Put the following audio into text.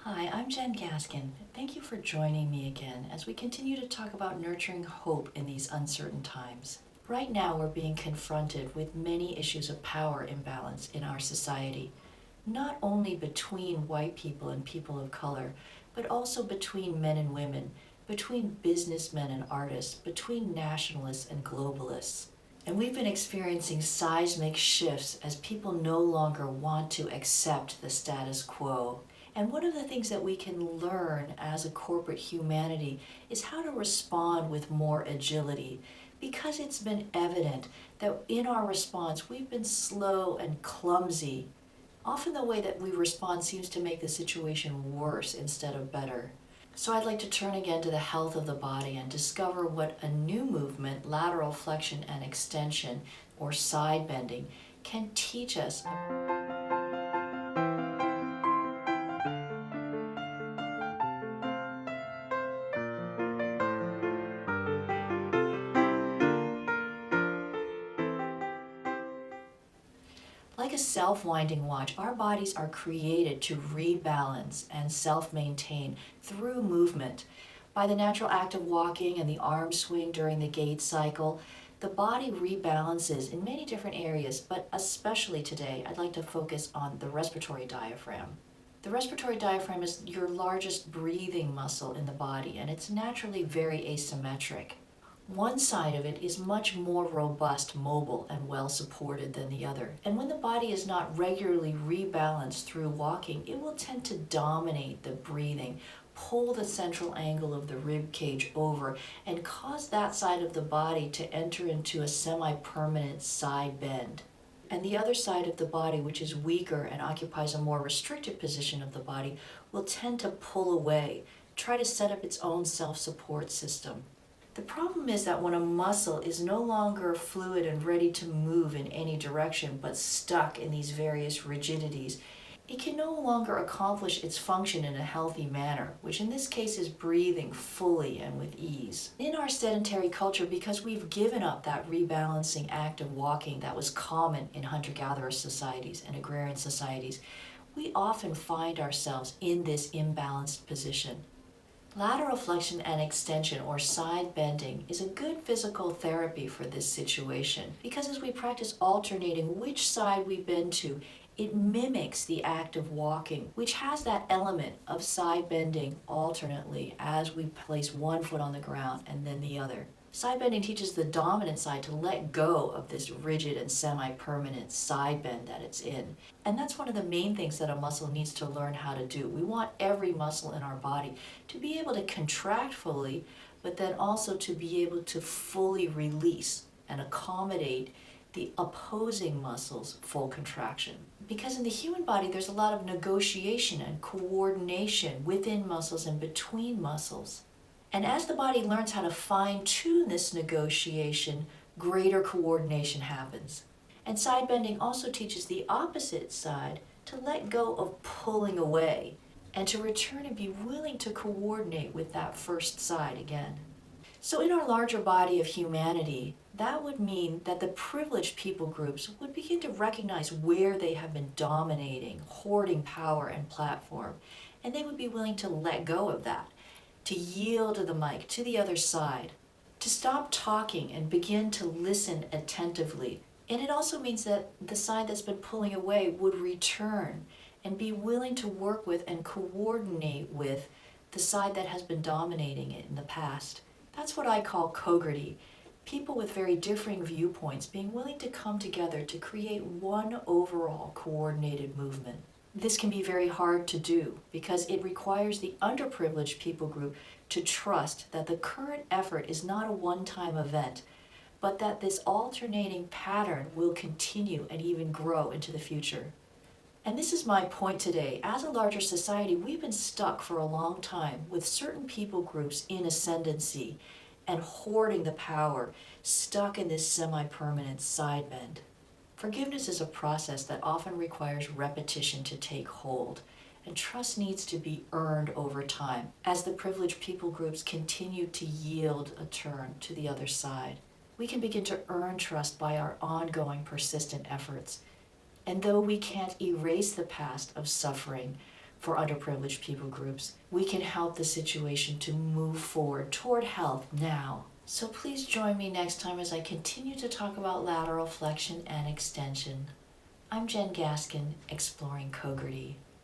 Hi, I'm Jen Gaskin. Thank you for joining me again as we continue to talk about nurturing hope in these uncertain times. Right now, we're being confronted with many issues of power imbalance in our society, not only between white people and people of color, but also between men and women, between businessmen and artists, between nationalists and globalists. And we've been experiencing seismic shifts as people no longer want to accept the status quo. And one of the things that we can learn as a corporate humanity is how to respond with more agility, because it's been evident that in our response we've been slow and clumsy. Often the way that we respond seems to make the situation worse instead of better. So I'd like to turn again to the health of the body and discover what a new movement, lateral flexion and extension, or side bending, can teach us. Like a self-winding watch, our bodies are created to rebalance and self-maintain through movement. By the natural act of walking and the arm swing during the gait cycle, the body rebalances in many different areas, but especially today, I'd like to focus on the respiratory diaphragm. The respiratory diaphragm is your largest breathing muscle in the body, and it's naturally very asymmetric. One side of it is much more robust, mobile, and well supported than the other. And when the body is not regularly rebalanced through walking, it will tend to dominate the breathing, pull the central angle of the rib cage over, and cause that side of the body to enter into a semi-permanent side bend. And the other side of the body, which is weaker and occupies a more restricted position of the body, will tend to pull away, try to set up its own self-support system. The problem is that when a muscle is no longer fluid and ready to move in any direction but stuck in these various rigidities, it can no longer accomplish its function in a healthy manner, which in this case is breathing fully and with ease. In our sedentary culture, because we've given up that rebalancing act of walking that was common in hunter-gatherer societies and agrarian societies, we often find ourselves in this imbalanced position. Lateral flexion and extension, or side bending, is a good physical therapy for this situation because as we practice alternating which side we bend to, it mimics the act of walking, which has that element of side bending alternately as we place one foot on the ground and then the other. Side bending teaches the dominant side to let go of this rigid and semi-permanent side bend that it's in. And that's one of the main things that a muscle needs to learn how to do. We want every muscle in our body to be able to contract fully, but then also to be able to fully release and accommodate the opposing muscles' full contraction. Because in the human body, there's a lot of negotiation and coordination within muscles and between muscles. And as the body learns how to fine-tune this negotiation, greater coordination happens. And side bending also teaches the opposite side to let go of pulling away and to return and be willing to coordinate with that first side again. So in our larger body of humanity, that would mean that the privileged people groups would begin to recognize where they have been dominating, hoarding power and platform, and they would be willing to let go of that, to yield to the mic, to the other side, to stop talking and begin to listen attentively. And it also means that the side that's been pulling away would return and be willing to work with and coordinate with the side that has been dominating it in the past. That's what I call cogridity. People with very differing viewpoints being willing to come together to create one overall coordinated movement. This can be very hard to do because it requires the underprivileged people group to trust that the current effort is not a one-time event, but that this alternating pattern will continue and even grow into the future. And this is my point today. As a larger society, we've been stuck for a long time with certain people groups in ascendancy and hoarding the power, stuck in this semi-permanent side bend. Forgiveness is a process that often requires repetition to take hold, and trust needs to be earned over time as the privileged people groups continue to yield a turn to the other side. We can begin to earn trust by our ongoing persistent efforts. And though we can't erase the past of suffering, for underprivileged people groups. We can help the situation to move forward toward health now. So please join me next time as I continue to talk about lateral flexion and extension. I'm Jen Gaskin, exploring Cogarty.